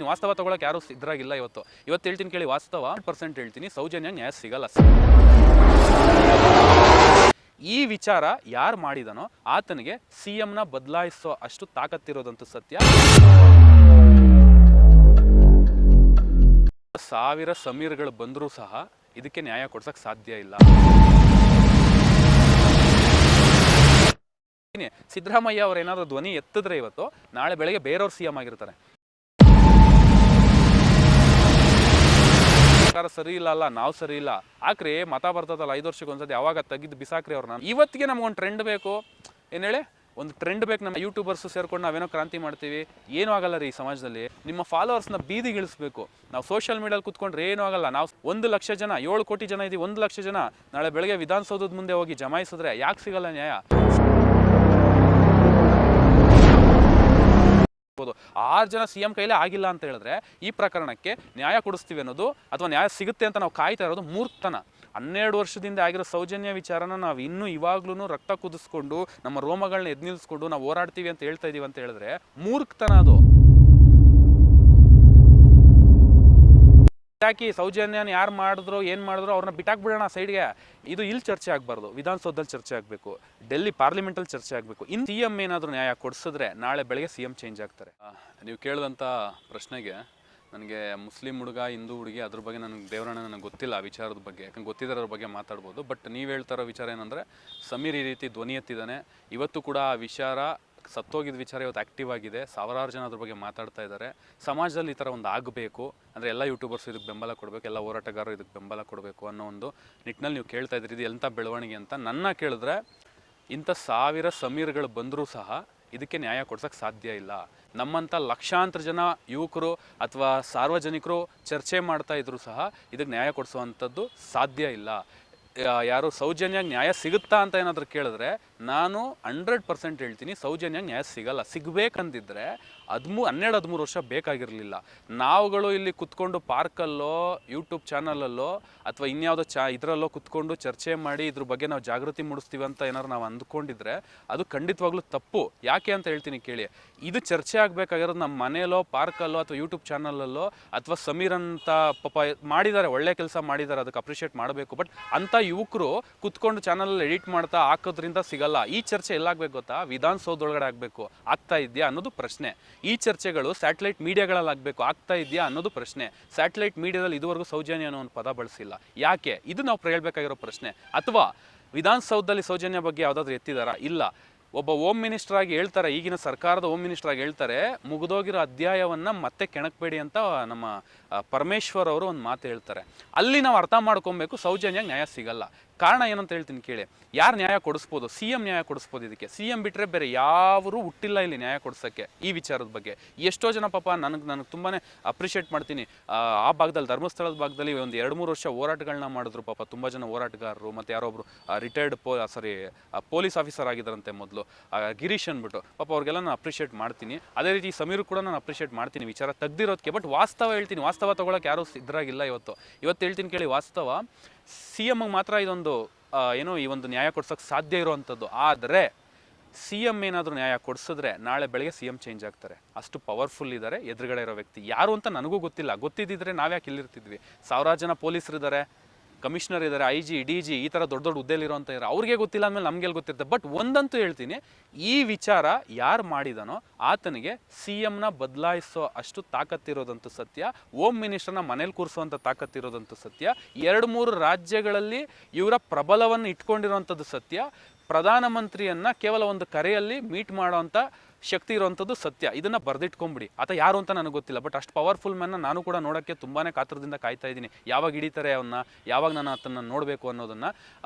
ವಾಸ್ತವ ತಗೊಳಕ್ಕೆ ಯಾರು ಸಿದ್ಧರಾಗಿಲ್ಲ. ಇವತ್ತು ಹೇಳ್ತೀನಿ ಕೇಳಿ, ವಾಸ್ತವ 100% ಹೇಳ್ತೀನಿ, ಸೌಜನ್ಯ ನ್ಯಾಯ ಸಿಗಲ್ಲ. ಈ ವಿಚಾರ ಯಾರು ಮಾಡಿದನೋ ಆತನಿಗೆ CMನ ಬದಲಾಯಿಸೋ ಅಷ್ಟು ತಾಕತ್ತಿರೋದಂತೂ ಸತ್ಯ. 1000 ಸಮೀರ್ಗಳು ಬಂದರೂ ಸಹ ಇದಕ್ಕೆ ನ್ಯಾಯ ಕೊಡ್ಸಕ್ ಸಾಧ್ಯ ಇಲ್ಲ. ಸಿದ್ದರಾಮಯ್ಯ ಅವ್ರು ಏನಾದ್ರು ಧ್ವನಿ ಎತ್ತಿದ್ರೆ ಇವತ್ತು ನಾಳೆ ಬೆಳಗ್ಗೆ ಬೇರೆಯವ್ರು CM ಆಗಿರ್ತಾರೆ. ಸರ್ಕಾರ ಸರಿ ಇಲ್ಲ ಅಲ್ಲ, ನಾವು ಸರಿ ಇಲ್ಲ ಹಾಕ್ರಿ, ಮತ ಬರ್ತದಲ್ಲ 5 ವರ್ಷಕ್ಕೆ ಒಂದ್ಸತಿ, ಯಾವಾಗ ತೆಗೆದು ಬಿಸಾಕ್ರಿ ಅವ್ರನ್ನ. ಇವತ್ತಿಗೆ ನಮ್ಗೊಂದು ಟ್ರೆಂಡ್ ಬೇಕು, ಏನ್ ಹೇಳಿ, ಒಂದು ಟ್ರೆಂಡ್ ಬೇಕು. ನಮ್ಮ ಯೂಟ್ಯೂಬರ್ಸ್ ಸೇರ್ಕೊಂಡು ನಾವೇನೋ ಕ್ರಾಂತಿ ಮಾಡ್ತೀವಿ, ಏನೂ ಆಗಲ್ಲ ರೀ. ಈ ಸಮಾಜದಲ್ಲಿ ನಿಮ್ಮ ಫಾಲೋವರ್ಸ್ನ ಬೀದಿಗಿಳಿಸ್ಬೇಕು. ನಾವು ಸೋಷಿಯಲ್ ಮೀಡಿಯಲ್ಲಿ ಕೂತ್ಕೊಂಡ್ರೆ ಏನೂ ಆಗಲ್ಲ. ನಾವು 1 ಲಕ್ಷ ಜನ, 7 ಕೋಟಿ ಜನ ಇದೀವಿ, 1 ಲಕ್ಷ ಜನ ನಾಳೆ ಬೆಳಗ್ಗೆ ವಿಧಾನಸೌಧದ ಮುಂದೆ ಹೋಗಿ ಜಮಾಯಿಸಿದ್ರೆ ಯಾಕೆ ಸಿಗಲ್ಲ ನ್ಯಾಯ? 6 ಜನ CM ಕೈಲೇ ಆಗಿಲ್ಲ ಅಂತ ಹೇಳಿದ್ರೆ ಈ ಪ್ರಕರಣಕ್ಕೆ ನ್ಯಾಯ ಕೊಡಿಸ್ತೀವಿ ಅನ್ನೋದು ಅಥವಾ ನ್ಯಾಯ ಸಿಗುತ್ತೆ ಅಂತ ನಾವು ಕಾಯ್ತಾ ಇರೋದು ಮೂರ್ಖತನ. 12 ವರ್ಷದಿಂದ ಆಗಿರೋ ಸೌಜನ್ಯ ವಿಚಾರನ ನಾವು ಇನ್ನೂ ಇವಾಗ್ಲೂ ರಕ್ತ ಕುದಿಸ್ಕೊಂಡು ನಮ್ಮ ರೋಮಗಳನ್ನ ಎದ್ ನಿಲ್ಸ್ಕೊಂಡು ನಾವು ಹೋರಾಡ್ತೀವಿ ಅಂತ ಹೇಳ್ತಾ ಇದೀವಿ ಅಂತ ಹೇಳಿದ್ರೆ ಮೂರ್ಖತನ ಅದು. ಯಾಕೆ ಸೌಜನ್ಯನ ಯಾರು ಮಾಡಿದ್ರು ಏನು ಮಾಡಿದ್ರು ಅವ್ರನ್ನ ಬಿಟ್ಟಾಕ್ಬಿಡೋಣ ಸೈಡ್ಗೆ. ಇದು ಇಲ್ಲಿ ಚರ್ಚೆ ಆಗಬಾರ್ದು, ವಿಧಾನಸೌಧದಲ್ಲಿ ಚರ್ಚೆ ಆಗಬೇಕು, ಡೆಲ್ಲಿ ಪಾರ್ಲಿಮೆಂಟಲ್ಲಿ ಚರ್ಚೆ ಆಗಬೇಕು. ಇನ್ನು CM ಏನಾದರೂ ನ್ಯಾಯ ಕೊಡಿಸಿದ್ರೆ ನಾಳೆ ಬೆಳಗ್ಗೆ CM ಚೇಂಜ್ ಆಗ್ತಾರೆ. ನೀವು ಕೇಳಿದಂಥ ಪ್ರಶ್ನೆಗೆ ನನಗೆ ಮುಸ್ಲಿಂ ಹುಡುಗ, ಹಿಂದೂ ಹುಡುಗಿ, ಅದ್ರ ಬಗ್ಗೆ ನನಗೆ ದೇವರಣ್ಣ ನನಗೆ ಗೊತ್ತಿಲ್ಲ ಆ ವಿಚಾರದ ಬಗ್ಗೆ. ಯಾಕಂದ್ರೆ ಗೊತ್ತಿದ್ದರ ಬಗ್ಗೆ ಮಾತಾಡ್ಬೋದು. ಬಟ್ ನೀವು ಹೇಳ್ತಾ ಇರೋ ವಿಚಾರ ಏನಂದರೆ, ಸಮೀರ್ ಈ ರೀತಿ ಧ್ವನಿ ಎತ್ತಿದ್ದಾನೆ. ಇವತ್ತು ಕೂಡ ಆ ವಿಚಾರ, ಸತ್ತೋಗಿದ್ದ ವಿಚಾರ ಇವತ್ತು ಆ್ಯಕ್ಟಿವ್ ಆಗಿದೆ. 1000 ಜನ ಅದ್ರ ಬಗ್ಗೆ ಮಾತಾಡ್ತಾ ಇದ್ದಾರೆ. ಸಮಾಜದಲ್ಲಿ ಈ ಥರ ಒಂದು ಆಗಬೇಕು ಅಂದರೆ ಎಲ್ಲ ಯೂಟ್ಯೂಬರ್ಸ್ ಇದಕ್ಕೆ ಬೆಂಬಲ ಕೊಡಬೇಕು, ಎಲ್ಲ ಹೋರಾಟಗಾರರು ಇದಕ್ಕೆ ಬೆಂಬಲ ಕೊಡಬೇಕು ಅನ್ನೋ ಒಂದು ನಿಟ್ಟಿನಲ್ಲಿ ನೀವು ಕೇಳ್ತಾ ಇದ್ದೀರಿ. ಇದು ಎಂಥ ಬೆಳವಣಿಗೆ ಅಂತ ನನ್ನ ಕೇಳಿದ್ರೆ, ಇಂಥ 1000 ಸಮೀರ್ಗಳು ಬಂದರೂ ಸಹ ಇದಕ್ಕೆ ನ್ಯಾಯ ಕೊಡ್ಸೋಕ್ಕೆ ಸಾಧ್ಯ ಇಲ್ಲ. ನಮ್ಮಂಥ ಲಕ್ಷಾಂತರ ಜನ ಯುವಕರು ಅಥವಾ ಸಾರ್ವಜನಿಕರು ಚರ್ಚೆ ಮಾಡ್ತಾ ಇದ್ರು ಸಹ ಇದಕ್ಕೆ ನ್ಯಾಯ ಕೊಡಿಸುವಂಥದ್ದು ಸಾಧ್ಯ ಇಲ್ಲ. ಯಾರು ಸೌಜನ್ಯ ನ್ಯಾಯ ಸಿಗುತ್ತಾ ಅಂತ ಏನಾದರೂ ಕೇಳಿದ್ರೆ ನಾನು 100% ಹೇಳ್ತೀನಿ, ಸೌಜನ್ಯ ನ್ಯಾಯ ಸಿಗಲ್ಲ. ಸಿಗಬೇಕಂದಿದ್ರೆ 12-13 ವರ್ಷ ಬೇಕಾಗಿರಲಿಲ್ಲ. ನಾವುಗಳು ಇಲ್ಲಿ ಕುತ್ಕೊಂಡು ಪಾರ್ಕಲ್ಲೋ ಯೂಟ್ಯೂಬ್ ಚಾನಲಲ್ಲೋ ಅಥವಾ ಇನ್ಯಾವುದೋ ಇದರಲ್ಲೋ ಕುತ್ಕೊಂಡು ಚರ್ಚೆ ಮಾಡಿ ಇದ್ರ ಬಗ್ಗೆ ನಾವು ಜಾಗೃತಿ ಮೂಡಿಸ್ತೀವಿ ಅಂತ ಏನಾದ್ರು ನಾವು ಅಂದ್ಕೊಂಡಿದ್ರೆ ಅದು ಖಂಡಿತವಾಗ್ಲೂ ತಪ್ಪು. ಯಾಕೆ ಅಂತ ಹೇಳ್ತೀನಿ ಕೇಳಿ. ಇದು ಚರ್ಚೆ ಆಗಬೇಕಾಗಿರೋದು ನಮ್ಮ ಮನೆಯಲ್ಲೋ, ಪಾರ್ಕಲ್ಲೋ ಅಥವಾ ಯೂಟ್ಯೂಬ್ ಚಾನಲಲ್ಲೋ, ಅಥವಾ ಸಮೀರ್ ಅಂತ ಪಾಪ ಮಾಡಿದ್ದಾರೆ, ಒಳ್ಳೆ ಕೆಲಸ ಮಾಡಿದ್ದಾರೆ, ಅದಕ್ಕೆ ಅಪ್ರಿಷಿಯೇಟ್ ಮಾಡಬೇಕು. ಬಟ್ ಅಂಥ ಯುವಕರು ಕುತ್ಕೊಂಡು ಚಾನಲಲ್ಲಿ ಎಡಿಟ್ ಮಾಡ್ತಾ ಹಾಕೋದ್ರಿಂದ ಸಿಗಲ್ಲ. ಈ ಚರ್ಚೆ ಎಲ್ಲಾಗಬೇಕು ಗೊತ್ತಾ? ವಿಧಾನಸೌಧದೊಳಗಡೆ ಆಗಬೇಕು. ಆಗ್ತಾ ಇದೆಯಾ ಅನ್ನೋದು ಪ್ರಶ್ನೆ. ಈ ಚರ್ಚೆಗಳು ಸ್ಯಾಟಲೈಟ್ ಮೀಡಿಯಾಗಳಲ್ಲಿ ಆಗಬೇಕು. ಆಗ್ತಾ ಇದೆಯಾ ಅನ್ನೋದು ಪ್ರಶ್ನೆ. ಸ್ಯಾಟಲೈಟ್ ಮೀಡಿಯಾದಲ್ಲಿ ಇದುವರೆಗೂ ಸೌಜನ್ಯ ಅನ್ನೋ ಒಂದು ಪದ ಬಳಸಿಲ್ಲ. ಯಾಕೆ? ಇದು ನಾವು ಹೇಳ್ಬೇಕಾಗಿರೋ ಪ್ರಶ್ನೆ. ಅಥವಾ ವಿಧಾನಸೌಧದಲ್ಲಿ ಸೌಜನ್ಯ ಬಗ್ಗೆ ಯಾವುದಾದ್ರೂ ಎತ್ತಿದಾರಾ? ಇಲ್ಲ. ಒಬ್ಬ ಹೋಮ್ ಮಿನಿಸ್ಟರ್ ಆಗಿ ಹೇಳ್ತಾರೆ, ಈಗಿನ ಸರ್ಕಾರದ ಹೋಮ್ ಮಿನಿಸ್ಟರ್ ಆಗಿ ಹೇಳ್ತಾರೆ, ಮುಗಿದೋಗಿರೋ ಅಧ್ಯಾಯವನ್ನು ಮತ್ತೆ ಕೆಣಕಬೇಡಿ ಅಂತ ನಮ್ಮ ಪರಮೇಶ್ವರ್ ಅವರು ಒಂದು ಮಾತು ಹೇಳ್ತಾರೆ. ಅಲ್ಲಿ ನಾವು ಅರ್ಥ ಮಾಡ್ಕೊಬೇಕು, ಸೌಜನ್ಯ ನ್ಯಾಯ ಸಿಗಲ್ಲ. ಕಾರಣ ಏನಂತ ಹೇಳ್ತೀನಿ ಕೇಳಿ. ಯಾರು ನ್ಯಾಯ ಕೊಡಿಸ್ಬೋದು? CM ನ್ಯಾಯ ಕೊಡಿಸ್ಬೋದು. ಇದಕ್ಕೆ CM ಬಿಟ್ಟರೆ ಬೇರೆ ಯಾರೂ ಹುಟ್ಟಿಲ್ಲ ಇಲ್ಲಿ ನ್ಯಾಯ ಕೊಡಿಸೋಕ್ಕೆ. ಈ ವಿಚಾರದ ಬಗ್ಗೆ ಎಷ್ಟೋ ಜನ ಪಾಪ ನನಗೆ ತುಂಬಾ ಅಪ್ರಿಷಿಯೇಟ್ ಮಾಡ್ತೀನಿ. ಆ ಭಾಗದಲ್ಲಿ, ಧರ್ಮಸ್ಥಳದ ಭಾಗದಲ್ಲಿ ಒಂದು 2-3 ವರ್ಷ ಹೋರಾಟಗಳನ್ನ ಮಾಡಿದ್ರು ಪಾಪ ತುಂಬ ಜನ ಹೋರಾಟಗಾರರು. ಮತ್ತು ಯಾರೊಬ್ಬರು ರಿಟೈರ್ಡ್ ಪೊಲೀಸ್ ಆಫೀಸರ್ ಆಗಿದ್ದಾರಂತೆ ಮೊದಲು, ಗಿರೀಶ್ ಅಂದ್ಬಿಟ್ಟು. ಪಾಪ ಅವ್ರಿಗೆಲ್ಲ ನಾನು ಅಪ್ರಿಷಿಯೇಟ್ ಮಾಡ್ತೀನಿ. ಅದೇ ರೀತಿ ಸಮೀರ್ ಕೂಡ ನಾನು ಅಪ್ರಿಷಿಯೇಟ್ ಮಾಡ್ತೀನಿ ವಿಚಾರ ತೆಗ್ದಿರೋದಕ್ಕೆ. ಬಟ್ ವಾಸ್ತವ ಹೇಳ್ತೀನಿ, ವಾಸ್ತವ ತಗೊಳಕ್ಕೆ ಯಾರೂ ಸಿದ್ಧರಾಗಿಲ್ಲ. ಇವತ್ತು ಹೇಳ್ತೀನಿ ಕೇಳಿ, ವಾಸ್ತವ CM ಮಾತ್ರ ಇದೊಂದು ಏನೋ ಈ ಒಂದು ನ್ಯಾಯ ಕೊಡ್ಸೋಕ್ಕೆ ಸಾಧ್ಯ ಇರೋವಂಥದ್ದು. ಆದರೆ CM ಏನಾದರೂ ನ್ಯಾಯ ಕೊಡಿಸಿದ್ರೆ ನಾಳೆ ಬೆಳಗ್ಗೆ CM ಚೇಂಜ್ ಆಗ್ತಾರೆ. ಅಷ್ಟು ಪವರ್ಫುಲ್ ಇದ್ದಾರೆ ಎದುರುಗಡೆ ಇರೋ ವ್ಯಕ್ತಿ. ಯಾರು ಅಂತ ನನಗೂ ಗೊತ್ತಿಲ್ಲ. ಗೊತ್ತಿದ್ದಿದ್ರೆ ನಾವ್ಯಾಕೆ ಇಲ್ಲಿರ್ತಿದ್ವಿ? 1000 ಜನ ಪೊಲೀಸರಿದ್ದಾರೆ, ಕಮಿಷನರ್ ಇದ್ದಾರೆ, IG, DG, ಈ ಥರ ದೊಡ್ಡ ಹುದ್ದೆಲಿರೋಂಥ ಇದ್ದಾರೆ. ಅವ್ರಿಗೆ ಗೊತ್ತಿಲ್ಲ ಅಂದಮೇಲೆ ನಮಗೆಲ್ಲಿ ಗೊತ್ತಿರುತ್ತೆ? ಬಟ್ ಒಂದಂತೂ ಹೇಳ್ತೀನಿ, ಈ ವಿಚಾರ ಯಾರು ಮಾಡಿದನೋ ಆತನಿಗೆ CMನ ಬದಲಾಯಿಸೋ ಅಷ್ಟು ತಾಕತ್ತಿರೋದಂತೂ ಸತ್ಯ. ಹೋಮ್ ಮಿನಿಸ್ಟರ್ನ ಮನೇಲಿ ಕೂರಿಸುವಂಥ ತಾಕತ್ತಿರೋದಂತೂ ಸತ್ಯ. 2-3 ರಾಜ್ಯಗಳಲ್ಲಿ ಇವರ ಪ್ರಬಲವನ್ನು ಇಟ್ಕೊಂಡಿರೋವಂಥದ್ದು ಸತ್ಯ. ಪ್ರಧಾನಮಂತ್ರಿಯನ್ನು ಕೇವಲ ಒಂದು ಕರೆಯಲ್ಲಿ ಮೀಟ್ ಮಾಡೋವಂಥ ಶಕ್ತಿ ಇರುವಂಥದ್ದು ಸತ್ಯ. ಇದನ್ನು ಬರೆದಿಟ್ಕೊಂಬಿಡಿ. ಆತ ಯಾರು ಅಂತ ನನಗೆ ಗೊತ್ತಿಲ್ಲ. ಬಟ್ ಅಷ್ಟು ಪವರ್ಫುಲ್ ಮ್ಯಾನ್ನ ನಾನು ಕೂಡ ನೋಡೋಕ್ಕೆ ತುಂಬಾ ಕಾತರದಿಂದ ಕಾಯ್ತಾ ಇದ್ದೀನಿ. ಯಾವಾಗ ಹಿಡಿತಾರೆ ಅವನ್ನ, ಯಾವಾಗ ನಾನು ಅದನ್ನು ನೋಡಬೇಕು ಅನ್ನೋದನ್ನು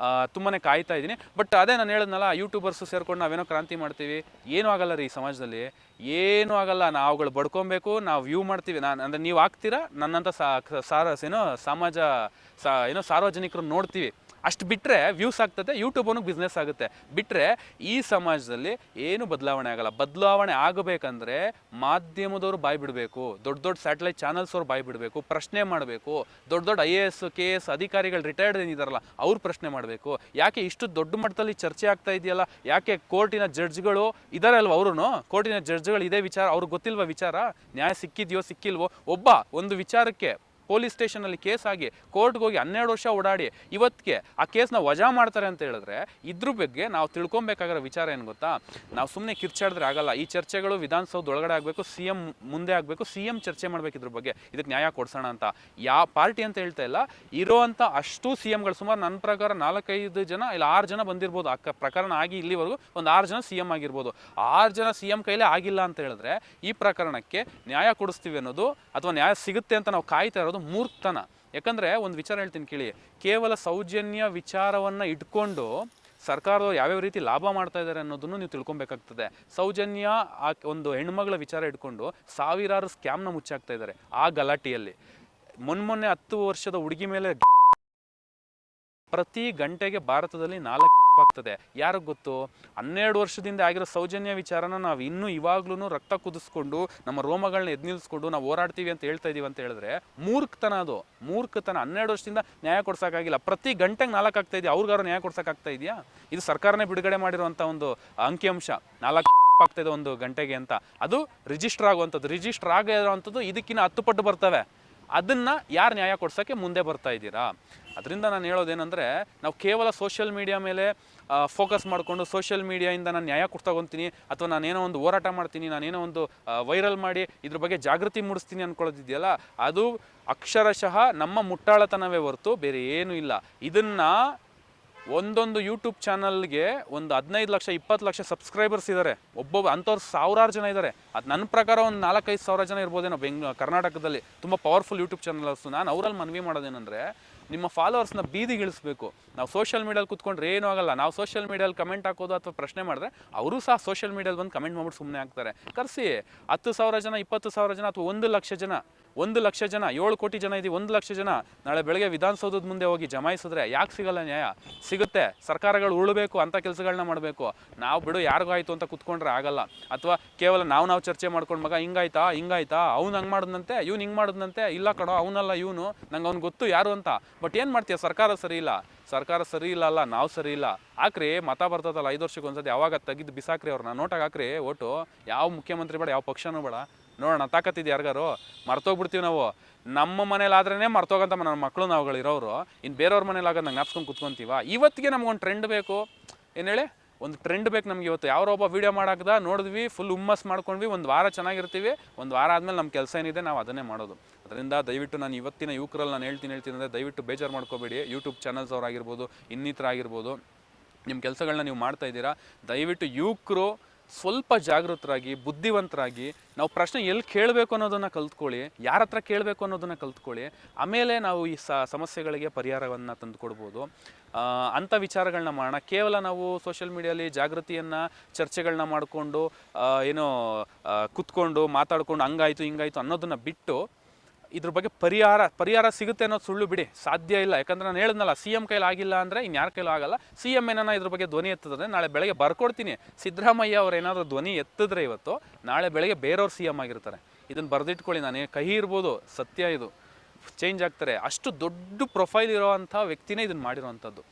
ತುಂಬಾ ಕಾಯ್ತಾ ಇದ್ದೀನಿ. ಬಟ್ ಅದೇ ನಾನು ಹೇಳಿದ್ನಲ್ಲ, ಯೂಟ್ಯೂಬರ್ಸು ಸೇರ್ಕೊಂಡು ನಾವೇನೋ ಕ್ರಾಂತಿ ಮಾಡ್ತೀವಿ, ಏನೂ ಆಗಲ್ಲ ರೀ. ಈ ಸಮಾಜದಲ್ಲಿ ಏನೂ ಆಗಲ್ಲ. ನಾವುಗಳು ಬಡ್ಕೊಬೇಕು, ನಾವು ವ್ಯೂ ಮಾಡ್ತೀವಿ. ಅಂದರೆ ನೀವು ಆಗ್ತೀರಾ, ನನ್ನಂಥ ಸಾರ್ವಜನಿಕರು ನೋಡ್ತೀವಿ. ಅಷ್ಟು ಬಿಟ್ಟರೆ ವ್ಯೂಸ್ ಆಗ್ತದೆ, ಯೂಟ್ಯೂಬ್ ಅವನಿಗೆ ಬಿಸ್ನೆಸ್ ಆಗುತ್ತೆ. ಬಿಟ್ಟರೆ ಈ ಸಮಾಜದಲ್ಲಿ ಏನು ಬದಲಾವಣೆ ಆಗಲ್ಲ. ಬದಲಾವಣೆ ಆಗಬೇಕಂದ್ರೆ ಮಾಧ್ಯಮದವರು ಬಾಯಿ ಬಿಡಬೇಕು, ದೊಡ್ಡ ದೊಡ್ಡ ಸ್ಯಾಟಲೈಟ್ ಚಾನಲ್ಸ್ ಅವ್ರು ಬಾಯಿ ಬಿಡಬೇಕು, ಪ್ರಶ್ನೆ ಮಾಡಬೇಕು. ದೊಡ್ಡ ದೊಡ್ಡ IAS KS ಅಧಿಕಾರಿಗಳು ರಿಟೈರ್ಡ್ ಏನಿದಾರಲ್ಲ ಅವ್ರು ಪ್ರಶ್ನೆ ಮಾಡಬೇಕು. ಯಾಕೆ ಇಷ್ಟು ದೊಡ್ಡ ಮಟ್ಟದಲ್ಲಿ ಚರ್ಚೆ ಆಗ್ತಾ ಇದೆಯಲ್ಲ, ಯಾಕೆ ಕೋರ್ಟಿನ ಜಡ್ಜ್ಗಳು ಇದ್ದಾರೆ ಅಲ್ವ, ಅವರು ಕೋರ್ಟಿನ ಜಡ್ಜ್ಗಳು ಇದೇ ವಿಚಾರ ಅವ್ರಿಗೆ ಗೊತ್ತಿಲ್ವ ವಿಚಾರ, ನ್ಯಾಯ ಸಿಕ್ಕಿದೆಯೋ ಸಿಕ್ಕಿಲ್ವೋ, ಒಬ್ಬ ಒಂದು ವಿಚಾರಕ್ಕೆ ಪೊಲೀಸ್ ಸ್ಟೇಷನಲ್ಲಿ ಕೇಸ್ ಆಗಿ ಕೋರ್ಟ್ಗೆ ಹೋಗಿ 12 ವರ್ಷ ಓಡಾಡಿ ಇವತ್ತಿಗೆ ಆ ಕೇಸ್ನ ವಜಾ ಮಾಡ್ತಾರೆ ಅಂತ ಹೇಳಿದ್ರೆ ಇದ್ರ ಬಗ್ಗೆ ನಾವು ತಿಳ್ಕೊಬೇಕಾಗಿರೋ ವಿಚಾರ ಏನು ಗೊತ್ತಾ? ನಾವು ಸುಮ್ಮನೆ ಕಿರ್ಚಾಡಿದ್ರೆ ಆಗಲ್ಲ. ಈ ಚರ್ಚೆಗಳು ವಿಧಾನಸೌಧ ಒಳಗಡೆ ಆಗಬೇಕು, CM ಮುಂದೆ ಆಗಬೇಕು, CM ಚರ್ಚೆ ಮಾಡಬೇಕು ಇದ್ರ ಬಗ್ಗೆ, ಇದಕ್ಕೆ ನ್ಯಾಯ ಕೊಡ್ಸೋಣ ಅಂತ. ಯಾವ ಪಾರ್ಟಿ ಅಂತ ಹೇಳ್ತಾ ಇಲ್ಲ, ಇರೋವಂಥ ಅಷ್ಟು CMಗಳು ಸುಮಾರು ನನ್ನ ಪ್ರಕಾರ 4-5 ಜನ ಇಲ್ಲ 6 ಜನ ಬಂದಿರ್ಬೋದು. ಪ್ರಕರಣ ಆಗಿ ಇಲ್ಲಿವರೆಗೂ ಒಂದು 6 ಜನ CM ಆಗಿರ್ಬೋದು. 6 ಜನ CM ಕೈಲೇ ಆಗಿಲ್ಲ ಅಂತ ಹೇಳಿದ್ರೆ ಈ ಪ್ರಕರಣಕ್ಕೆ ನ್ಯಾಯ ಕೊಡಿಸ್ತೀವಿ ಅನ್ನೋದು ಅಥವಾ ನ್ಯಾಯ ಸಿಗುತ್ತೆ ಅಂತ ನಾವು ಕಾಯ್ತಾ ಇರೋದು ಮೂರ್ಖತನ. ಯಾಕಂದರೆ ಒಂದು ವಿಚಾರ ಹೇಳ್ತೀನಿ ಕೇಳಿ, ಕೇವಲ ಸೌಜನ್ಯ ವಿಚಾರವನ್ನು ಇಟ್ಕೊಂಡು ಸರ್ಕಾರದವ್ರು ಯಾವ್ಯಾವ ರೀತಿ ಲಾಭ ಮಾಡ್ತಾ ಇದ್ದಾರೆ ಅನ್ನೋದನ್ನು ನೀವು ತಿಳ್ಕೊಬೇಕಾಗ್ತದೆ. ಸೌಜನ್ಯ ಆ ಒಂದು ಹೆಣ್ಮಗಳ ವಿಚಾರ ಇಟ್ಕೊಂಡು ಸಾವಿರಾರು ಸ್ಕ್ಯಾಮ್ನ ಮುಚ್ಚಾಕ್ತಾ ಇದ್ದಾರೆ ಆ ಗಲಾಟೆಯಲ್ಲಿ. ಮೊನ್ನೆ 10 ವರ್ಷದ ಹುಡುಗಿ ಮೇಲೆ ಪ್ರತಿ ಗಂಟೆಗೆ ಭಾರತದಲ್ಲಿ 4 ಆಗ್ತದೆ. ಯಾರಿಗೆ ಗೊತ್ತು? 12 ವರ್ಷದಿಂದ ಆಗಿರೋ ಸೌಜನ್ಯ ವಿಚಾರನ ನಾವು ಇನ್ನೂ ಇವಾಗ್ಲೂ ರಕ್ತ ಕುದಿಸ್ಕೊಂಡು ನಮ್ಮ ರೋಮಗಳನ್ನ ಎದ್ನಿಲ್ಸ್ಕೊಂಡು ನಾವು ಹೋರಾಡ್ತೀವಿ ಅಂತ ಹೇಳ್ತಾ ಇದೀವಿ ಅಂತ ಹೇಳಿದ್ರೆ ಮೂರ್ಖತನ. ಅದು ಮೂರ್ಖತನ. 12 ವರ್ಷದಿಂದ ನ್ಯಾಯ ಕೊಡ್ಸೋಕ್ಕಾಗಿಲ್ಲ, ಪ್ರತಿ ಗಂಟೆಗೆ 4 ಆಗ್ತಾ ಇದೆಯಾ? ಅವ್ರಿಗಾರು ನ್ಯಾಯ ಕೊಡ್ಸೋಕ್ಕಾಗ್ತಾ ಇದೆಯಾ? ಇದು ಸರ್ಕಾರನೇ ಬಿಡುಗಡೆ ಮಾಡಿರುವಂಥ ಒಂದು ಅಂಕಿಅಂಶ, 4 ಆಗ್ತಾಯಿದೆ ಒಂದು ಗಂಟೆಗೆ ಅಂತ. ಅದು ರಿಜಿಸ್ಟರ್ ಆಗುವಂಥದ್ದು. ರಿಜಿಸ್ಟರ್ ಆಗಿರೋವಂಥದ್ದು ಇದಕ್ಕಿಂತ 10 ಪಟ್ಟು ಬರ್ತವೆ. ಅದನ್ನು ಯಾರು ನ್ಯಾಯ ಕೊಡ್ಸೋಕ್ಕೆ ಮುಂದೆ ಬರ್ತಾ ಇದ್ದೀರಾ? ಅದರಿಂದ ನಾನು ಹೇಳೋದೇನೆಂದರೆ, ನಾವು ಕೇವಲ ಸೋಷಿಯಲ್ ಮೀಡಿಯಾ ಮೇಲೆ ಫೋಕಸ್ ಮಾಡಿಕೊಂಡು ಸೋಷಿಯಲ್ ಮೀಡಿಯಾಯಿಂದ ನಾನು ನ್ಯಾಯ ತಗೊತೀನಿ ಅಥವಾ ನಾನೇನೋ ಒಂದು ಹೋರಾಟ ಮಾಡ್ತೀನಿ, ನಾನೇನೋ ಒಂದು ವೈರಲ್ ಮಾಡಿ ಇದ್ರ ಬಗ್ಗೆ ಜಾಗೃತಿ ಮೂಡಿಸ್ತೀನಿ ಅಂದ್ಕೊಳ್ಳೋದಿದೆಯಲ್ಲ, ಅದು ಅಕ್ಷರಶಃ ನಮ್ಮ ಮುಟ್ಟಾಳತನವೇ ಹೊರತು ಬೇರೆ ಏನೂ ಇಲ್ಲ. ಇದನ್ನು ಒಂದೊಂದು ಯೂಟ್ಯೂಬ್ ಚಾನಲ್ಗೆ ಒಂದು 15 ಲಕ್ಷ 20 ಲಕ್ಷ ಸಬ್ಸ್ಕ್ರೈಬರ್ಸ್ ಇದ್ದಾರೆ. ಒಬ್ಬೊಬ್ಬ ಅಂಥವ್ರು ಸಾವಿರಾರು ಜನ ಇದ್ದಾರೆ. ಅದು ನನ್ನ ಪ್ರಕಾರ ಒಂದು 4-5 ಸಾವಿರ ಜನ ಇರ್ಬೋದೇನೋ ಕರ್ನಾಟಕದಲ್ಲಿ ತುಂಬ ಪವರ್ಫುಲ್ ಯೂಟ್ಯೂಬ್ ಚಾನಲ್ಸು. ನಾನು ಅವರಲ್ಲಿ ಮನವಿ ಮಾಡೋದೇನೆಂದರೆ, ನಿಮ್ಮ ಫಾಲೋವರ್ಸ್ನ ಬೀದಿಗಿಳಿಸ್ಬೇಕು. ನಾವು ಸೋಷಿಯಲ್ ಮೀಡಿಯಲ್ಲಿ ಕೂತ್ಕೊಂಡ್ರೆ ಏನೂ ಆಗಲ್ಲ. ನಾವು ಸೋಷಿಯಲ್ ಮೀಡಿಯಲ್ಲಿ ಕಮೆಂಟ್ ಹಾಕೋದು ಅಥವಾ ಪ್ರಶ್ನೆ ಮಾಡಿದ್ರೆ ಅವರು ಸಹ ಸೋಷಿಯಲ್ ಮೀಡಿಯಲ್ಲಿ ಬಂದು ಕಮೆಂಟ್ ಮಾಡ್ಬಿಟ್ಟು ಸುಮ್ಮನೆ ಆಗ್ತಾರೆ. ಕರೆಸಿ 10,000 ಜನ 20,000 ಜನ ಅಥವಾ 1 ಲಕ್ಷ ಜನ 1 ಲಕ್ಷ ಜನ 7 ಕೋಟಿ ಜನ ಇದೀವಿ. 1 ಲಕ್ಷ ಜನ ನಾಳೆ ಬೆಳಗ್ಗೆ ವಿಧಾನಸೌಧದ ಮುಂದೆ ಹೋಗಿ ಜಮಾಯಿಸಿದ್ರೆ ಯಾಕೆ ಸಿಗಲ್ಲ ನ್ಯಾಯ? ಸಿಗುತ್ತೆ. ಸರ್ಕಾರಗಳು ಉಳಬೇಕು, ಅಂಥ ಕೆಲಸಗಳನ್ನ ಮಾಡಬೇಕು. ನಾವು ಬಿಡು ಯಾರಿಗೂ ಆಯಿತು ಅಂತ ಕುತ್ಕೊಂಡ್ರೆ ಆಗಲ್ಲ. ಅಥವಾ ಕೇವಲ ನಾವು ಚರ್ಚೆ ಮಾಡ್ಕೊಂಡು ಮಗ ಹಿಂಗಾಯ್ತಾ ಅವ್ನು ಹಂಗೆ ಮಾಡಿದ್ನಂತೆ, ಇವ್ನು ಹಿಂಗೆ ಮಾಡಿದ್ನಂತೆ, ಇಲ್ಲ ಕಣೋ ಅವನಲ್ಲ ಇವನು, ನಂಗೆ ಅವ್ನು ಗೊತ್ತು ಯಾರು ಅಂತ. ಬಟ್ ಏನು ಮಾಡ್ತೀಯ? ಸರ್ಕಾರ ಸರಿ ಇಲ್ಲ. ಸರ್ಕಾರ ಸರಿ ಇಲ್ಲ ಅಲ್ಲ, ನಾವು ಸರಿ ಇಲ್ಲ. ಹಾಕ್ರಿ, ಮತ ಬರ್ತದಲ್ಲ 5 ವರ್ಷಕ್ಕೆ ಒಂದ್ಸತಿ, ಯಾವಾಗ ತೆಗೆದು ಬಿಸಾಕ್ರಿ ಅವ್ರನ್ನ. ನೋಟಾಗಿ ಹಾಕ್ರಿ ಓಟು. ಯಾವ ಮುಖ್ಯಮಂತ್ರಿ ಬೇಡ, ಯಾವ ಪಕ್ಷನೂ ಬೇಡ. ನೋಡೋಣ ತಾಕತ್ತಿದ್ದು ಯಾರಿಗಾರು. ಮರ್ತೋಗ್ಬಿಡ್ತೀವಿ ನಾವು. ನಮ್ಮ ಮನೇಲಾದ್ರೇ ಮರ್ತೋಗಂತ ನನ್ನ ಮಕ್ಕಳು ನಾವುಗಳಿರೋರು. ಇನ್ನು ಬೇರೆಯವ್ರ ಮನೇಲಿ ಆಗೋದು ನಂಗೆ ಜ್ಞಾಪಿಸ್ಕೊಂಡು ಕುತ್ಕೊಂತೀವ. ಇವತ್ತಿಗೆ ನಮ್ಗೊಂದು ಟ್ರೆಂಡ್ ಬೇಕು. ಏನು ಹೇಳಿ, ಒಂದು ಟ್ರೆಂಡ್ ಬೇಕು ನಮ್ಗೆ. ಇವತ್ತು ಯಾರೋ ಒಬ್ಬ ವೀಡಿಯೋ ಮಾಡಾಕ್ದ ನೋಡಿದ್ವಿ, ಫುಲ್ ಹುಮ್ಮಸ್ ಮಾಡ್ಕೊಂಡ್ವಿ, ಒಂದು ವಾರ ಚೆನ್ನಾಗಿರ್ತೀವಿ, ಒಂದು ವಾರ ಆದಮೇಲೆ ನಮ್ಮ ಕೆಲಸ ಏನಿದೆ ನಾವು ಅದನ್ನೇ ಮಾಡೋದು. ಅದರಿಂದ ದಯವಿಟ್ಟು ನಾನು ಇವತ್ತಿನ ಯುವಕರಲ್ಲಿ ನಾನು ಹೇಳ್ತೀನಿ ಅಂದರೆ, ದಯವಿಟ್ಟು ಬೇಜಾರು ಮಾಡ್ಕೋಬೇಡಿ. ಯೂಟ್ಯೂಬ್ ಚಾನಲ್ಸ್ ಅವರಾಗಿರ್ಬೋದು, ಇನ್ನಿತರ ಆಗಿರ್ಬೋದು, ನಿಮ್ಮ ಕೆಲಸಗಳನ್ನ ನೀವು ಮಾಡ್ತಾ ಇದ್ದೀರಾ. ದಯವಿಟ್ಟು ಯುವಕರು ಸ್ವಲ್ಪ ಜಾಗೃತರಾಗಿ, ಬುದ್ಧಿವಂತರಾಗಿ, ನಾವು ಪ್ರಶ್ನೆ ಎಲ್ಲಿ ಕೇಳಬೇಕು ಅನ್ನೋದನ್ನು ಕಲ್ತ್ಕೊಳ್ಳಿ, ಯಾರ ಹತ್ರ ಕೇಳಬೇಕು ಅನ್ನೋದನ್ನು ಕಲ್ತ್ಕೊಳ್ಳಿ. ಆಮೇಲೆ ನಾವು ಈ ಸಮಸ್ಯೆಗಳಿಗೆ ಪರಿಹಾರವನ್ನು ತಂದು ಕೊಡ್ಬೋದು. ಅಂಥ ವಿಚಾರಗಳನ್ನ ಮಾಡೋಣ. ಕೇವಲ ನಾವು ಸೋಷಿಯಲ್ ಮೀಡಿಯಲ್ಲಿ ಜಾಗೃತಿಯನ್ನು ಚರ್ಚೆಗಳನ್ನ ಮಾಡಿಕೊಂಡು ಏನೋ ಕುತ್ಕೊಂಡು ಮಾತಾಡಿಕೊಂಡು ಹಂಗಾಯಿತು ಹಿಂಗಾಯಿತು ಅನ್ನೋದನ್ನು ಬಿಟ್ಟು ಇದ್ರ ಬಗ್ಗೆ ಪರಿಹಾರ ಸಿಗುತ್ತೆ ಅನ್ನೋದು ಸುಳ್ಳು ಬಿಡಿ. ಸಾಧ್ಯ ಇಲ್ಲ. ಯಾಕಂದರೆ ನಾನು ಹೇಳಿದ್ನಲ್ಲ, CM ಕೈಲಿ ಆಗಿಲ್ಲ ಅಂದರೆ ಇನ್ಯಾರ ಕೈಲೂ ಆಗಲ್ಲ. CM ಏನಾನ ಇದ್ರ ಬಗ್ಗೆ ಧ್ವನಿ ಎತ್ತಿದ್ರೆ ನಾಳೆ ಬೆಳಗ್ಗೆ ಬರ್ಕೊಡ್ತೀನಿ. ಸಿದ್ದರಾಮಯ್ಯ ಅವ್ರು ಏನಾದರೂ ಧ್ವನಿ ಎತ್ತಿದ್ರೆ ಇವತ್ತು, ನಾಳೆ ಬೆಳಗ್ಗೆ ಬೇರೆಯವ್ರು CM ಆಗಿರ್ತಾರೆ. ಇದನ್ನು ಬರೆದಿಟ್ಕೊಳ್ಳಿ. ನಾನೇ ಕಹಿ ಇರ್ಬೋದು, ಸತ್ಯ ಇದು, ಚೇಂಜ್ ಆಗ್ತಾರೆ. ಅಷ್ಟು ದೊಡ್ಡ ಪ್ರೊಫೈಲ್ ಇರೋವಂಥ ವ್ಯಕ್ತಿನೇ ಇದನ್ನು ಮಾಡಿರೋವಂಥದ್ದು.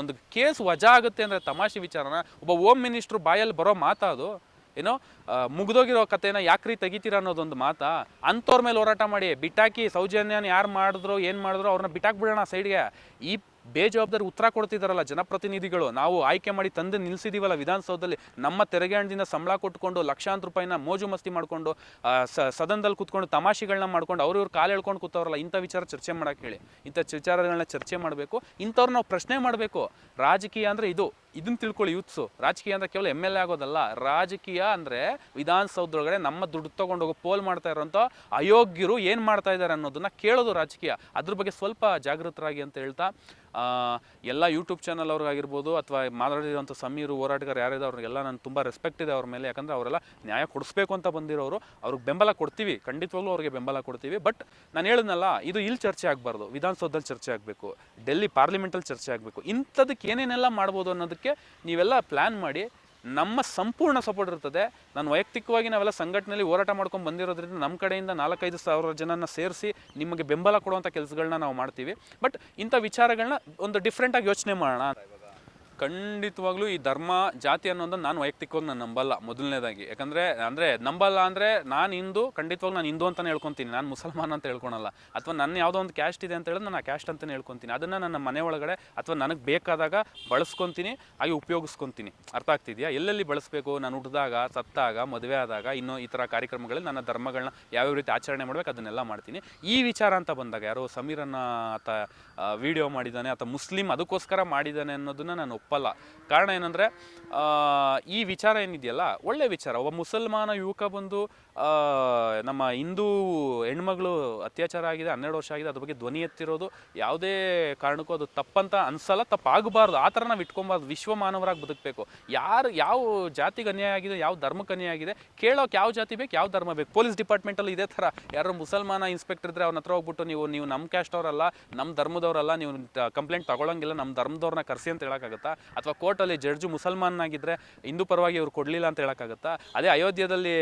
ಒಂದು ಕೇಸ್ ವಜಾ ಆಗುತ್ತೆ ಅಂದರೆ ತಮಾಷೆ ವಿಚಾರನ. ಒಬ್ಬ ಹೋಮ್ ಮಿನಿಸ್ಟ್ರು ಬಾಯಲ್ಲಿ ಬರೋ ಮಾತಾದು ಏನೋ ಮುಗ್ದೋಗಿರೋ ಕಥೆನ ಯಾಕ್ರಿ ತೆಗಿತೀರ ಅನ್ನೋದೊಂದು ಮಾತಾ. ಅಂಥವ್ರ ಮೇಲೆ ಹೋರಾಟ ಮಾಡಿ ಬಿಟ್ಟಾಕಿ. ಸೌಜನ್ಯನ ಯಾರು ಮಾಡಿದ್ರು ಏನು ಮಾಡಿದ್ರು ಅವ್ರನ್ನ ಬಿಟ್ಟಾಕ್ಬಿಡೋಣ ಸೈಡ್ಗೆ. ಈ ಬೇಜವಾಬ್ದಾರಿ ಉತ್ತರ ಕೊಡ್ತಿದ್ದಾರಲ್ಲ ಜನಪ್ರತಿನಿಧಿಗಳು, ನಾವು ಆಯ್ಕೆ ಮಾಡಿ ತಂದು ನಿಲ್ಲಿಸಿದೀವಲ್ಲ ವಿಧಾನಸೌಧದಲ್ಲಿ, ನಮ್ಮ ತೆರಿಗೆ ಹಣದಿಂದ ಸಂಬಳ ಕೊಟ್ಕೊಂಡು ಲಕ್ಷಾಂತರ ರೂಪಾಯಿನ ಮೋಜು ಮಸ್ತಿ ಮಾಡಿಕೊಂಡು ಸದನದಲ್ಲಿ ಕೂತ್ಕೊಂಡು ತಮಾಷೆಗಳನ್ನ ಮಾಡ್ಕೊಂಡು ಅವ್ರು ಕಾಲು ಹೇಳ್ಕೊಂಡು ಕೂತವ್ರಲ್ಲ, ಇಂಥ ವಿಚಾರ ಚರ್ಚೆ ಮಾಡೋಕ್ಕೆ ಹೇಳಿ. ಇಂಥ ವಿಚಾರಗಳನ್ನ ಚರ್ಚೆ ಮಾಡಬೇಕು. ಇಂಥವ್ರು ನಾವು ಪ್ರಶ್ನೆ ಮಾಡಬೇಕು. ರಾಜಕೀಯ ಅಂದರೆ ಇದನ್ನು ತಿಳ್ಕೊಳ್ಳಿ ಯೂತ್ಸು. ರಾಜಕೀಯ ಅಂದರೆ ಕೇವಲ MLA ಆಗೋದಲ್ಲ. ರಾಜಕೀಯ ಅಂದರೆ ವಿಧಾನಸೌಧದೊಳಗಡೆ ನಮ್ಮ ದುಡ್ಡು ತೊಗೊಂಡೋಗೋ ಪೋಲ್ ಮಾಡ್ತಾ ಇರೋಂಥ ಅಯೋಗ್ಯರು ಏನು ಮಾಡ್ತಾ ಇದ್ದಾರೆ ಅನ್ನೋದನ್ನು ಕೇಳೋದು ರಾಜಕೀಯ. ಅದ್ರ ಬಗ್ಗೆ ಸ್ವಲ್ಪ ಜಾಗೃತರಾಗಿ ಅಂತ ಹೇಳ್ತಾ ಎಲ್ಲ ಯೂಟ್ಯೂಬ್ ಚಾನಲ್ ಅವ್ರಿಗಾಗಿರ್ಬೋದು ಅಥವಾ ಮಾತಾಡಿರೋಂಥ ಸಮೀರು ಹೋರಾಟಗಾರ ಯಾರಿದೆ ಅವ್ರಿಗೆಲ್ಲ ನಾನು ತುಂಬ ರೆಸ್ಪೆಕ್ಟ್ ಇದೆ ಅವ್ರ ಮೇಲೆ. ಯಾಕಂದರೆ ಅವರೆಲ್ಲ ನ್ಯಾಯ ಕೊಡಿಸ್ಬೇಕು ಅಂತ ಬಂದಿರೋರು. ಅವ್ರಿಗೆ ಬೆಂಬಲ ಕೊಡ್ತೀವಿ, ಖಂಡಿತವಾಗ್ಲೂ ಅವ್ರಿಗೆ ಬೆಂಬಲ ಕೊಡ್ತೀವಿ. ಬಟ್ ನಾನು ಹೇಳಿದ್ನಲ್ಲ, ಇದು ಇಲ್ಲಿ ಚರ್ಚೆ ಆಗಬಾರ್ದು, ವಿಧಾನಸೌಧದಲ್ಲಿ ಚರ್ಚೆ ಆಗಬೇಕು, ಡೆಲ್ಲಿ ಪಾರ್ಲಿಮೆಂಟಲ್ಲಿ ಚರ್ಚೆ ಆಗಬೇಕು. ಇಂಥದಕ್ಕೆ ಏನೇನೆಲ್ಲ ಮಾಡ್ಬೋದು ಅನ್ನೋದಕ್ಕೆ ನೀವೆಲ್ಲ ಪ್ಲ್ಯಾನ್ ಮಾಡಿ. ನಮ್ಮ ಸಂಪೂರ್ಣ ಸಪೋರ್ಟ್ ಇರ್ತದೆ. ನಾನು ವೈಯಕ್ತಿಕವಾಗಿ ನಾವೆಲ್ಲ ಸಂಘಟನೆಯಲ್ಲಿ ಹೋರಾಟ ಮಾಡ್ಕೊಂಡು ಬಂದಿರೋದ್ರಿಂದ ನಮ್ಮ ಕಡೆಯಿಂದ 4-5 ಸಾವಿರ ಜನನ ಸೇರಿಸಿ ನಿಮಗೆ ಬೆಂಬಲ ಕೊಡುವಂಥ ಕೆಲಸಗಳನ್ನ ನಾವು ಮಾಡ್ತೀವಿ. ಬಟ್ ಇಂಥ ವಿಚಾರಗಳನ್ನ ಒಂದು ಡಿಫ್ರೆಂಟಾಗಿ ಯೋಚನೆ ಮಾಡೋಣ. ಖಂಡಿತವಾಗ್ಲೂ ಈ ಧರ್ಮ ಜಾತಿ ಅನ್ನೋದನ್ನು ನಾನು ವೈಯಕ್ತಿಕವಾಗಿ ನಾನು ನಂಬಲ್ಲ. ಮೊದಲನೇದಾಗಿ ಯಾಕಂದರೆ ನಂಬಲ್ಲ ಅಂದರೆ ನಾನು ಹಿಂದೂ, ಖಂಡಿತವಾಗಿ ನಾನು ಹಿಂದೂ ಅಂತಲೇ ಹೇಳ್ಕೊತೀನಿ, ನಾನು ಮುಸಲ್ಮಾನ್ ಅಂತ ಹೇಳ್ಕೊಳಲ್ಲ. ಅಥವಾ ನನ್ನ ಯಾವುದೋ ಒಂದು ಕ್ಯಾಸ್ಟ್ ಇದೆ ಅಂತ ಹೇಳಿದ್ರೆ ನಾನು ಆ ಕ್ಯಾಸ್ಟ್ ಅಂತಲೇ ಹೇಳ್ಕೊತೀನಿ. ಅದನ್ನು ನನ್ನ ಮನೆ ಒಳಗಡೆ ಅಥವಾ ನನಗೆ ಬೇಕಾದಾಗ ಬಳಸ್ಕೊತೀನಿ, ಹಾಗೆ ಉಪಯೋಗಿಸ್ಕೊತೀನಿ. ಅರ್ಥ ಆಗ್ತಿದೆಯಾ? ಎಲ್ಲೆಲ್ಲಿ ಬಳಸಬೇಕು, ನಾನು ಹುಟ್ಟಿದಾಗ, ಸತ್ತಾಗ, ಮದುವೆ ಆದಾಗ, ಇನ್ನೂ ಈ ಥರ ಕಾರ್ಯಕ್ರಮಗಳಲ್ಲಿ ನನ್ನ ಧರ್ಮಗಳನ್ನ ಯಾವ್ಯಾವ ರೀತಿ ಆಚರಣೆ ಮಾಡಬೇಕು ಅದನ್ನೆಲ್ಲ ಮಾಡ್ತೀನಿ. ಈ ವಿಚಾರ ಅಂತ ಬಂದಾಗ ಯಾರೋ ಸಮೀರನ್ನ ಆತ ವಿಡಿಯೋ ಮಾಡಿದ್ದಾನೆ ಅಥವಾ ಮುಸ್ಲಿಂ ಅದಕ್ಕೋಸ್ಕರ ಮಾಡಿದ್ದಾನೆ ಅನ್ನೋದನ್ನು ನಾನು ಒಪ್ಪಲ್ಲ. ಕಾರಣ ಏನಂದರೆ, ಈ ವಿಚಾರ ಏನಿದೆಯಲ್ಲ ಒಳ್ಳೆ ವಿಚಾರ. ಒಬ್ಬ ಮುಸಲ್ಮಾನ ಯುವಕ ಬಂದು ನಮ್ಮ ಹಿಂದೂ ಹೆಣ್ಮಗಳು ಅತ್ಯಾಚಾರ ಆಗಿದೆ, 12 ವರ್ಷ ಆಗಿದೆ, ಅದ್ರ ಬಗ್ಗೆ ಧ್ವನಿ ಎತ್ತಿರೋದು ಯಾವುದೇ ಕಾರಣಕ್ಕೂ ಅದು ತಪ್ಪಂತ ಅನ್ಸಲ್ಲ, ತಪ್ಪಾಗಬಾರ್ದು. ಆ ಥರ ನಾವು ಇಟ್ಕೊಬಾರ್ದು. ವಿಶ್ವ ಮಾನವರಾಗಿ ಬದುಕಬೇಕು. ಯಾವ ಜಾತಿಗೆ ಅನ್ಯಾಯ ಆಗಿದೆ, ಯಾವ ಧರ್ಮಕ್ಕೆ ಅನ್ಯಾಯ ಆಗಿದೆ, ಕೇಳೋಕೆ ಯಾವ ಜಾತಿ ಬೇಕು, ಯಾವ ಧರ್ಮ ಬೇಕು. ಪೊಲೀಸ್ ಡಿಪಾರ್ಟ್ಮೆಂಟಲ್ಲಿ ಇದೇ ಥರ ಯಾರು ಮುಸಲ್ಮಾನ ಇನ್ಸ್ಪೆಕ್ಟರ್ ಇದ್ದರೆ ಅವ್ನ ಹತ್ರ ಹೋಗ್ಬಿಟ್ಟು ನೀವು ನಮ್ಮ ಕ್ಯಾಸ್ಟ್ ಅವರಲ್ಲ, ನಮ್ಮ ಧರ್ಮದವರಲ್ಲ, ನೀವು ಕಂಪ್ಲೇಂಟ್ ತಗೊಳ್ಳೋಂಗಿಲ್ಲ, ನಮ್ಮ ಧರ್ಮದವ್ರನ್ನ ಕರೆಸಿ ಅಂತ ಹೇಳೋಕ್ಕಾಗತ್ತಾ? ಅಥವಾ ಕೋರ್ಟಲ್ಲಿ ಜಡ್ಜು ಮುಸಲ್ಮಾನಾಗಿದ್ದರೆ ಹಿಂದೂ ಪರವಾಗಿ ಅವ್ರು ಕೊಡಲಿಲ್ಲ ಅಂತ ಹೇಳೋಕ್ಕಾಗತ್ತಾ? ಅದೇ ಅಯೋಧ್ಯದಲ್ಲಿ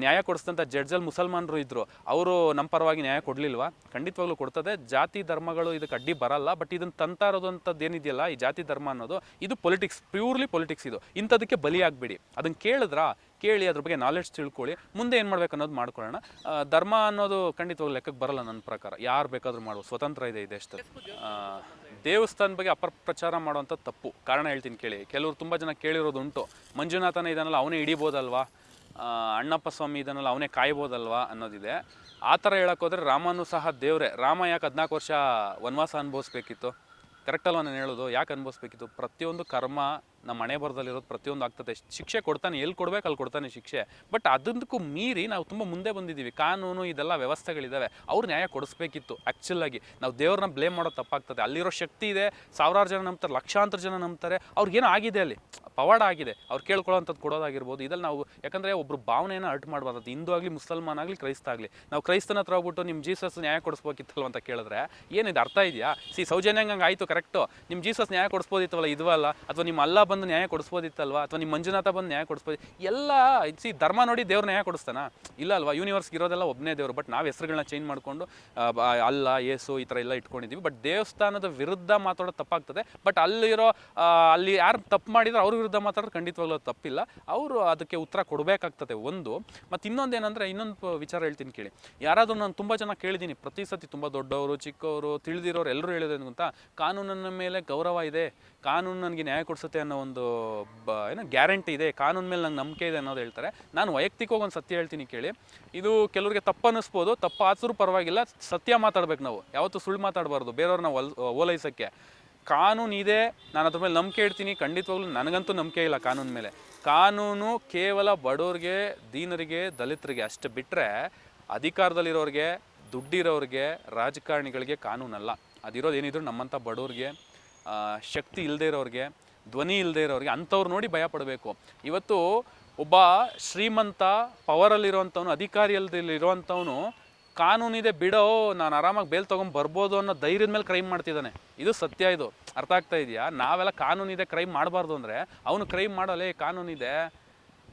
ನ್ಯಾಯ ಕೊಡಿಸಿದಂಥ ಜಡ್ಜಲ್ಲಿ ಮುಸಲ್ಮಾನರು ಇದ್ದರು, ಅವರು ನಮ್ಮ ಪರವಾಗಿ ನ್ಯಾಯ ಕೊಡಲಿಲ್ವಾ? ಖಂಡಿತವಾಗ್ಲೂ ಕೊಡ್ತದೆ. ಜಾತಿ ಧರ್ಮಗಳು ಇದಕ್ಕೆ ಅಡ್ಡಿ ಬರಲ್ಲ. ಬಟ್ ಇದನ್ನು ತಂತಾ ಇರೋದಂಥದ್ದು ಏನಿದೆಯಲ್ಲ, ಈ ಜಾತಿ ಧರ್ಮ ಅನ್ನೋದು, ಇದು ಪೊಲಿಟಿಕ್ಸ್, ಪ್ಯೂರ್ಲಿ ಪೊಲಿಟಿಕ್ಸ್. ಇದು ಇಂಥದಕ್ಕೆ ಬಲಿಯಾಗಬೇಡಿ. ಅದನ್ನು ಕೇಳಿ ಅದ್ರ ಬಗ್ಗೆ ನಾಲೆಡ್ಜ್ ತಿಳ್ಕೊಳ್ಳಿ. ಮುಂದೆ ಏನು ಮಾಡ್ಬೇಕು ಅನ್ನೋದು ಮಾಡ್ಕೊಳ್ಳೋಣ. ಧರ್ಮ ಅನ್ನೋದು ಖಂಡಿತವಾಗ್ಲೂ ಲೆಕ್ಕಕ್ಕೆ ಬರಲ್ಲ ನನ್ನ ಪ್ರಕಾರ. ಯಾರು ಬೇಕಾದರೂ ಮಾಡುವ ಸ್ವತಂತ್ರ ಇದೆ ದೇಶದಲ್ಲಿ. ದೇವಸ್ಥಾನ ಬಗ್ಗೆ ಅಪಪ್ರಚಾರ ಮಾಡುವಂಥ ತಪ್ಪು. ಕಾರಣ ಹೇಳ್ತೀನಿ ಕೇಳಿ. ಕೆಲವರು ತುಂಬ ಜನ ಕೇಳಿರೋದುಂಟು, ಮಂಜುನಾಥನ ಇದನ್ನೆಲ್ಲ ಅವನೇ ಹಿಡಿಬೋದಲ್ವಾ, ಅಣ್ಣಪ್ಪ ಸ್ವಾಮಿ ಇದನ್ನೆಲ್ಲ ಅವನೇ ಕಾಯ್ಬೋದಲ್ವಾ ಅನ್ನೋದಿದೆ. ಆ ಥರ ಹೇಳೋಕ್ಕೋದ್ರೆ ರಾಮನೂ ಸಹ ದೇವರೇ. ರಾಮ ಯಾಕೆ 14 ವರ್ಷ ವನವಾಸ ಅನುಭವಿಸ್ಬೇಕಿತ್ತು? ಕರೆಕ್ಟಲ್ವ ನಾನು ಹೇಳೋದು? ಯಾಕೆ ಅನುಭವಿಸ್ಬೇಕಿತ್ತು? ಪ್ರತಿಯೊಂದು ಕರ್ಮ ನಮ್ಮ ಮನೆ ಬರದಲ್ಲಿರೋದು ಪ್ರತಿಯೊಂದು ಆಗ್ತದೆ. ಶಿಕ್ಷೆ ಕೊಡ್ತಾನೆ, ಎಲ್ಲಿ ಕೊಡ್ಬೇಕು ಅಲ್ಲಿ ಕೊಡ್ತಾನೆ ಶಿಕ್ಷೆ. ಬಟ್ ಅದಕ್ಕೂ ಮೀರಿ ನಾವು ತುಂಬ ಮುಂದೆ ಬಂದಿದ್ದೀವಿ. ಕಾನೂನು ಇದೆಲ್ಲ ವ್ಯವಸ್ಥೆಗಳಿದ್ದಾವೆ, ಅವ್ರು ನ್ಯಾಯ ಕೊಡಿಸ್ಬೇಕಿತ್ತು. ಆ್ಯಕ್ಚುಲಾಗಿ ನಾವು ದೇವ್ರನ್ನ ಬ್ಲೇಮ್ ಮಾಡೋದು ತಪ್ಪಾಗ್ತದೆ. ಅಲ್ಲಿರೋ ಶಕ್ತಿ ಇದೆ, ಸಾವಿರಾರು ಜನ ನಂಬ್ತಾರೆ, ಲಕ್ಷಾಂತರ ಜನ ನಂಬ್ತಾರೆ. ಅವ್ರಿಗೇನೋ ಆಗಿದೆ, ಅಲ್ಲಿ ಪವಾಡ ಆಗಿದೆ, ಅವ್ರು ಕೇಳ್ಕೊಳ್ಳೋಂಥದ್ದು ಕೊಡೋದಾಗಿರ್ಬೋದು. ಇದ್ರಲ್ಲಿ ನಾವು ಯಾಕಂದರೆ ಒಬ್ಬರು ಭಾವನೆಯನ್ನು ಹರ್ಟ್ ಮಾಡಬಾರ್ದು. ಹಿಂದೂ ಆಗಲಿ, ಮುಸಲ್ಮಾನ್ ಆಗಲಿ, ಕ್ರೈಸ್ತ ಆಗಲಿ. ನಾವು ಕ್ರೈಸ್ತನ ಹತ್ರ ಹೋಗ್ಬಿಟ್ಟು ನಿಮ್ಮ ಜೀಸಸ್ ನ್ಯಾಯ ಕೊಡಿಸ್ಬೇಕಿತ್ತಲ್ವ ಅಂತ ಕೇಳಿದ್ರೆ ಏನಿದೆ ಅರ್ಥ ಇದೆಯಾ? ಸೌಜನ್ಯಂಗೆ ಆಯಿತು, ಕರೆಕ್ಟು. ನಿಮ್ಮ ಜೀಸಸ್ ನ್ಯಾಯ ಕೊಡಿಸ್ಬೋದಿತ್ತವಲ್ಲ, ಇದ್ವಲ್ಲ. ಅಥವಾ ನಿಮ್ಮ ಅಲ್ಲ ಬಂದು ನ್ಯಾಯ ಕೊಡಿಸ್ಬೋದಿತ್ತಲ್ವ, ಅಥವಾ ನಿಮ್ಮ ಮಂಜುನಾಥ ಬಂದು ನ್ಯಾಯ ಕೊಡಿಸ್ಬೋದು. ಎಲ್ಲ ಧರ್ಮ ನೋಡಿ ದೇವ್ರ ನ್ಯಾಯ ಕೊಡಿಸ್ತಾನ? ಇಲ್ಲ ಅಲ್ವಾ? ಯೂನಿವರ್ಸ್ಗೆ ಇರೋದೆಲ್ಲ ಒಬ್ಬನೇ ದೇವರು. ಬಟ್ ನಾವು ಹೆಸರುಗಳನ್ನ ಚೇಂಜ್ ಮಾಡಿಕೊಂಡು ಅಲ್ಲ, ಯೇಸು ಈ ಥರ ಎಲ್ಲ ಇಟ್ಕೊಂಡಿದ್ದೀವಿ. ಬಟ್ ದೇವಸ್ಥಾನದ ವಿರುದ್ಧ ಮಾತಾಡೋದು ತಪ್ಪಾಗ್ತದೆ. ಬಟ್ ಅಲ್ಲಿ ಯಾರು ತಪ್ಪು ಮಾಡಿದ್ರೆ ಅವ್ರ ವಿರುದ್ಧ ಮಾತಾಡೋದು ಖಂಡಿತವಾಗ್ಲೂ ತಪ್ಪಿಲ್ಲ. ಅವರು ಅದಕ್ಕೆ ಉತ್ತರ ಕೊಡಬೇಕಾಗ್ತದೆ ಒಂದು. ಮತ್ತು ಇನ್ನೊಂದೇನೆಂದರೆ, ಇನ್ನೊಂದು ವಿಚಾರ ಹೇಳ್ತೀನಿ ಕೇಳಿ. ಯಾರಾದರೂ ನಾನು ತುಂಬ ಜನ ಕೇಳಿದ್ದೀನಿ, ಪ್ರತಿ ಸತಿ ತುಂಬ ದೊಡ್ಡವರು, ಚಿಕ್ಕವರು, ತಿಳಿದಿರೋರು ಎಲ್ಲರೂ ಹೇಳಿದ್ರು ಅಂತ, ಕಾನೂನಿನ ಮೇಲೆ ಗೌರವ ಇದೆ, ಕಾನೂನು ನನಗೆ ನ್ಯಾಯ ಕೊಡಿಸುತ್ತೆ ಅನ್ನೋ ಒಂದು ಗ್ಯಾರಂಟಿ ಇದೆ, ಕಾನೂನು ಮೇಲೆ ನಂಗೆ ನಂಬಿಕೆ ಇದೆ ಅನ್ನೋದು ಹೇಳ್ತಾರೆ. ನಾನು ವೈಯಕ್ತಿಕವಾಗಿ ಒಂದು ಸತ್ಯ ಹೇಳ್ತೀನಿ ಕೇಳಿ. ಇದು ಕೆಲವರಿಗೆ ತಪ್ಪು ಅನ್ನಿಸ್ಬೋದು, ತಪ್ಪು ಆದರೂ ಪರವಾಗಿಲ್ಲ. ಸತ್ಯ ಮಾತಾಡ್ಬೇಕು ನಾವು, ಯಾವತ್ತೂ ಸುಳ್ಳು ಮಾತಾಡಬಾರ್ದು ಬೇರೆಯವ್ರನ್ನ ಓಲೈಸೋಕ್ಕೆ. ಕಾನೂನು ಇದೆ, ನಾನು ಅದ್ರ ಮೇಲೆ ನಂಬಿಕೆ ಇಡ್ತೀನಿ. ಖಂಡಿತವಾಗ್ಲೂ ನನಗಂತೂ ನಂಬಿಕೆ ಇಲ್ಲ ಕಾನೂನು ಮೇಲೆ. ಕಾನೂನು ಕೇವಲ ಬಡವ್ರಿಗೆ, ದೀನರಿಗೆ, ದಲಿತರಿಗೆ ಅಷ್ಟು ಬಿಟ್ಟರೆ ಅಧಿಕಾರದಲ್ಲಿರೋರಿಗೆ, ದುಡ್ಡಿರೋರಿಗೆ, ರಾಜಕಾರಣಿಗಳಿಗೆ ಕಾನೂನಲ್ಲ. ಅದಿರೋದು ಏನಿದ್ರು ನಮ್ಮಂಥ ಬಡವ್ರಿಗೆ, ಶಕ್ತಿ ಇಲ್ಲದೆ ಇರೋರಿಗೆ, ಧ್ವನಿ ಇಲ್ಲದೆ ಇರೋರಿಗೆ, ಅಂಥವ್ರು ನೋಡಿ ಭಯ ಪಡಬೇಕು. ಇವತ್ತು ಒಬ್ಬ ಶ್ರೀಮಂತ, ಪವರಲ್ಲಿರುವಂಥವನು, ಅಧಿಕಾರಿಯಲ್ಲಿರುವಂಥವನು ಕಾನೂನಿದೆ ಬಿಡೋ, ನಾನು ಆರಾಮಾಗಿ ಬೇಲ್ ತೊಗೊಂಡು ಬರ್ಬೋದು ಅನ್ನೋ ಧೈರ್ಯದ ಮೇಲೆ ಕ್ರೈಮ್ ಮಾಡ್ತಿದ್ದಾನೆ. ಇದು ಸತ್ಯ. ಇದು ಅರ್ಥ ಆಗ್ತಾ ಇದೆಯಾ? ನಾವೆಲ್ಲ ಕಾನೂನಿದೆ ಕ್ರೈಮ್ ಮಾಡಬಾರ್ದು ಅಂದರೆ ಅವನು ಕ್ರೈಮ್ ಮಾಡಲ್ಲ. ಕಾನೂನಿದೆ,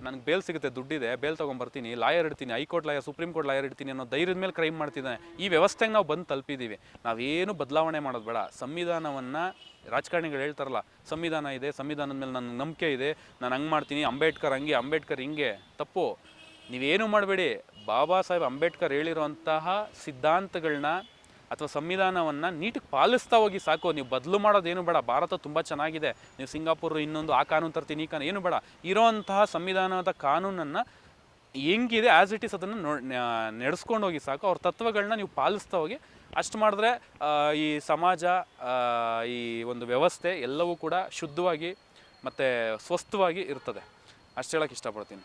ನನಗೆ ಬೇಲ್ ಸಿಗುತ್ತೆ, ದುಡ್ಡಿದೆ, ಬೇಲ್ ತೊಗೊಂಬರ್ತೀನಿ, ಲಾಯರ್ ಇಡ್ತೀನಿ, high court lawyer, supreme court lawyer ಇಡ್ತೀನಿ ಅನ್ನೋ ಧೈರ್ಯದ ಮೇಲೆ ಕ್ರೈಮ್ ಮಾಡ್ತಿದ್ದಾನೆ. ಈ ವ್ಯವಸ್ಥೆಗೆ ನಾವು ಬಂದು ತಲುಪಿದ್ದೀವಿ. ನಾವೇನು ಬದಲಾವಣೆ ಮಾಡೋದು ಬೇಡ. ಸಂವಿಧಾನವನ್ನು ರಾಜಕಾರಣಿಗಳು ಹೇಳ್ತಾರಲ್ಲ, ಸಂವಿಧಾನ ಇದೆ, ಸಂವಿಧಾನದ ಮೇಲೆ ನನಗೆ ನಂಬಿಕೆ ಇದೆ, ನಾನು ಹಂಗೆ ಮಾಡ್ತೀನಿ, ಅಂಬೇಡ್ಕರ್ ಹಂಗೆ, ಅಂಬೇಡ್ಕರ್ ಹಿಂಗೆ. ತಪ್ಪು. ನೀವೇನು ಮಾಡಬೇಡಿ. ಬಾಬಾ ಸಾಹೇಬ್ ಅಂಬೇಡ್ಕರ್ ಹೇಳಿರೋಂತಹ ಸಿದ್ಧಾಂತಗಳನ್ನ ಅಥವಾ ಸಂವಿಧಾನವನ್ನು ನೀಟಿಗೆ ಪಾಲಿಸ್ತಾ ಹೋಗಿ ಸಾಕು. ನೀವು ಬದಲು ಮಾಡೋದೇನು ಬೇಡ. ಭಾರತ ತುಂಬ ಚೆನ್ನಾಗಿದೆ. ನೀವು ಸಿಂಗಾಪುರ್ ಇನ್ನೊಂದು ಆ ಕಾನೂನು ತರ್ತೀನಿ, ಈ ಕಾನೂನು ಏನು ಬೇಡ. ಇರೋವಂತಹ ಸಂವಿಧಾನದ ಕಾನೂನನ್ನು ಹೆಂಗಿದೆ ಆ್ಯಸ್ ಇಟ್ ಈಸ್ ಅದನ್ನು ನಡೆಸ್ಕೊಂಡು ಹೋಗಿ ಸಾಕು. ಅವ್ರ ತತ್ವಗಳನ್ನ ನೀವು ಪಾಲಿಸ್ತಾ ಹೋಗಿ. ಅಷ್ಟು ಮಾಡಿದ್ರೆ ಈ ಸಮಾಜ, ಈ ಒಂದು ವ್ಯವಸ್ಥೆ ಎಲ್ಲವೂ ಕೂಡ ಶುದ್ಧವಾಗಿ ಮತ್ತು ಸ್ವಸ್ಥವಾಗಿ ಇರ್ತದೆ. ಅಷ್ಟು ಹೇಳೋಕ್ಕೆ ಇಷ್ಟಪಡ್ತೀನಿ.